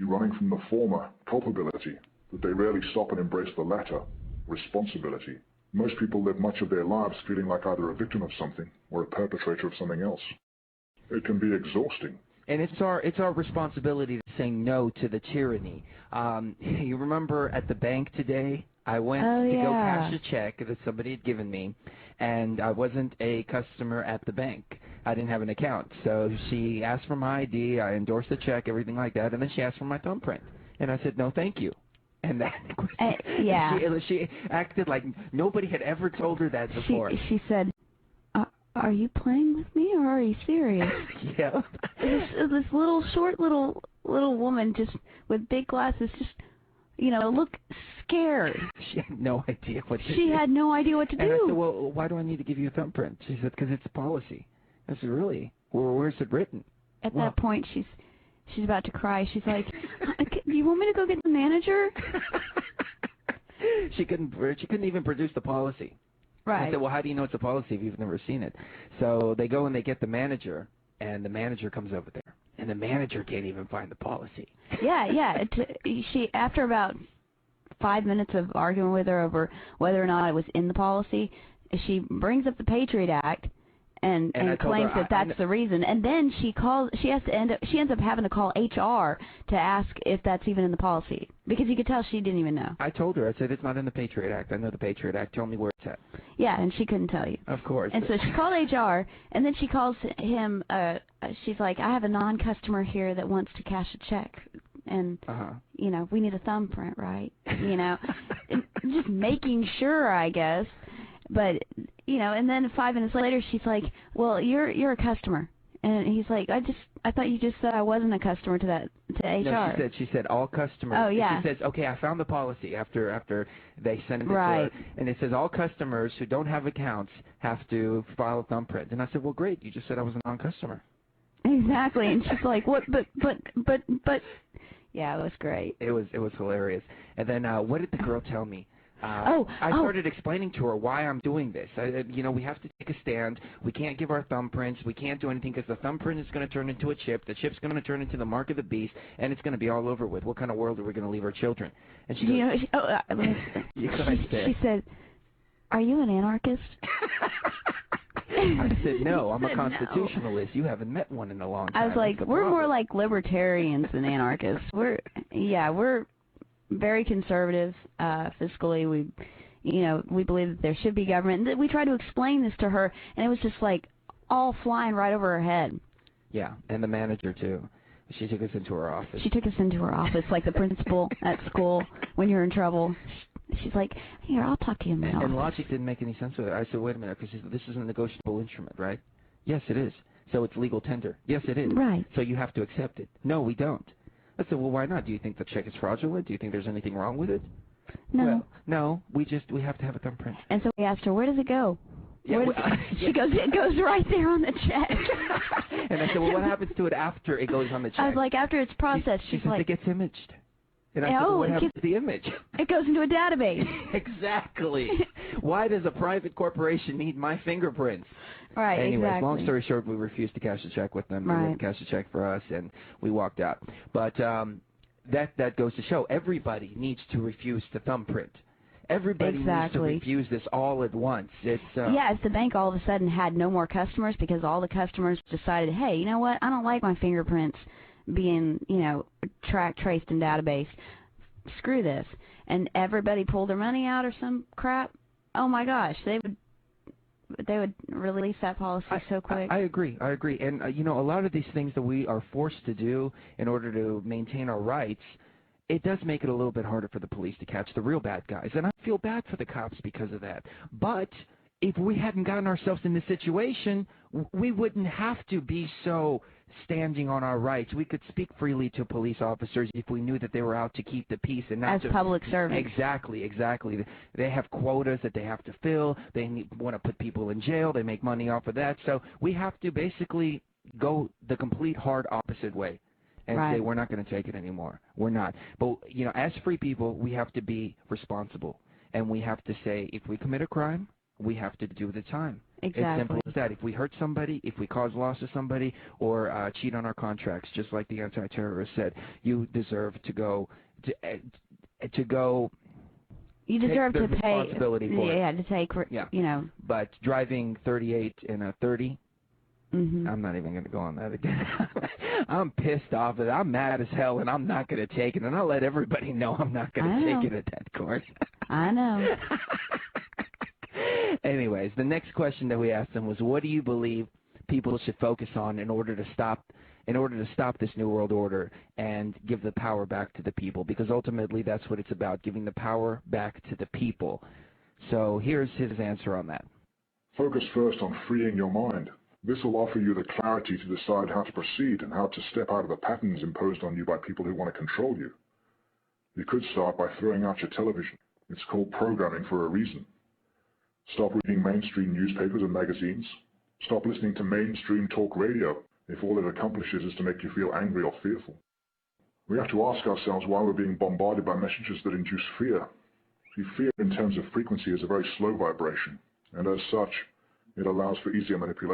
running from the former, culpability, that they rarely stop and embrace the latter, responsibility. Most people live much of their lives feeling like either a victim of something or a perpetrator of something else. It can be exhausting. And it's our responsibility to say no to the tyranny. You remember at the bank today, I went to go cash a check that somebody had given me, and I wasn't a customer at the bank. I didn't have an account. So she asked for my ID, I endorsed the check, everything like that, and then she asked for my thumbprint. And I said, no, thank you. And that she acted like nobody had ever told her that before. She said, are you playing with me or are you serious? Yeah. This little woman just with big glasses just, look scared. She had no idea what to do. She had no idea what to do. And I said, well, why do I need to give you a thumbprint? She said, because it's a policy. I said, really? Well, where's it written? At that point, she's about to cry. She's like, do you want me to go get the manager? She couldn't even produce the policy. Right. I said, well, how do you know it's a policy if you've never seen it? So they go and they get the manager, and the manager comes over there. And the manager can't even find the policy. Yeah. She, after about 5 minutes of arguing with her over whether or not it was in the policy, she brings up the Patriot Act and claims that that's the reason. And then she ends up having to call HR to ask if that's even in the policy. Because you could tell she didn't even know. I told her. I said, it's not in the Patriot Act. I know the Patriot Act. Tell me where it's at. Yeah, and she couldn't tell you. Of course. And so she called HR, and then she calls him, she's like, I have a non-customer here that wants to cash a check. And, we need a thumbprint, right? Just making sure, I guess. But, and then 5 minutes later, she's like, well, you're a customer. And he's like, I thought you just said I wasn't a customer to HR. No, she said all customers. Oh, yeah. She says, okay, I found the policy after they send it to right. her. And it says all customers who don't have accounts have to file a thumbprint. And I said, well, great. You just said I was a non-customer. Exactly. And she's like, what? But. Yeah, it was great. It was hilarious. And then what did the girl tell me? I started explaining to her why I'm doing this. We have to take a stand. We can't give our thumbprints. We can't do anything because the thumbprint is going to turn into a chip. The chip's going to turn into the mark of the beast, and it's going to be all over with. What kind of world are we going to leave our children? And she goes, she said, are you an anarchist? I said, no, I'm a constitutionalist. You haven't met one in a long time. I was like, we're more like libertarians than anarchists. We're very conservative fiscally. We believe that there should be government. And we tried to explain this to her, and it was just like all flying right over her head. Yeah, and the manager too. She took us into her office. She took us into her office like the principal at school when you're in trouble. She's like, here, I'll talk to you in my office. And logic didn't make any sense with it. I said, wait a minute, because this is a negotiable instrument, right? Yes, it is. So it's legal tender. Yes, it is. Right. So you have to accept it. No, we don't. I said, well, why not? Do you think the check is fraudulent? Do you think there's anything wrong with it? No. Well, no, we have to have a thumbprint. And so we asked her, where does it go? Yeah, she goes, it goes right there on the check. And I said, well, what happens to it after it goes on the check? I was like, after it's processed, she she's says like, it gets imaged. And I said, well, what happens to the image? It goes into a database. Exactly. Why does a private corporation need my fingerprints? Right, Anyways, exactly. long story short, we refused to cash the check with them. Right. They didn't cash the check for us, and we walked out. But that goes to show everybody needs to refuse to thumbprint. Everybody needs to refuse this all at once. It's if the bank all of a sudden had no more customers because all the customers decided, hey, you know what, I don't like my fingerprints being, tracked, traced, and database. Screw this. And everybody pulled their money out or some crap. Oh my gosh, they would release that policy so quick. I agree. And a lot of these things that we are forced to do in order to maintain our rights, it does make it a little bit harder for the police to catch the real bad guys. And I feel bad for the cops because of that. But if we hadn't gotten ourselves in this situation, we wouldn't have to be so standing on our rights. We could speak freely to police officers if we knew that they were out to keep the peace and not as public servants. Exactly. They have quotas that they have to fill. They want to put people in jail. They make money off of that. So we have to basically go the complete hard opposite way and say we're not going to take it anymore. We're not. But, as free people, we have to be responsible. And we have to say, if we commit a crime, we have to do the time. Exactly. It's simple as that. If we hurt somebody, if we cause loss to somebody, or cheat on our contracts, just like the anti-terrorist said, you deserve to go to go. You deserve take the to pay. Responsibility for yeah, it. to take. You know. But driving 38 in a 30. Mm-hmm. I'm not even going to go on that again. I'm pissed off. I'm mad as hell, and I'm not going to take it. And I'll let everybody know I'm not going to take it at that court. I know. Anyways, the next question that we asked them was, what do you believe people should focus on in order to stop this New World Order and give the power back to the people? Because ultimately that's what it's about, giving the power back to the people. So here's his answer on that. Focus first on freeing your mind. This will offer you the clarity to decide how to proceed and how to step out of the patterns imposed on you by people who want to control you. You could start by throwing out your television. It's called programming for a reason. Stop reading mainstream newspapers and magazines. Stop listening to mainstream talk radio if all it accomplishes is to make you feel angry or fearful. We have to ask ourselves why we're being bombarded by messages that induce fear. See, fear in terms of frequency is a very slow vibration, and as such, it allows for easier manipulation.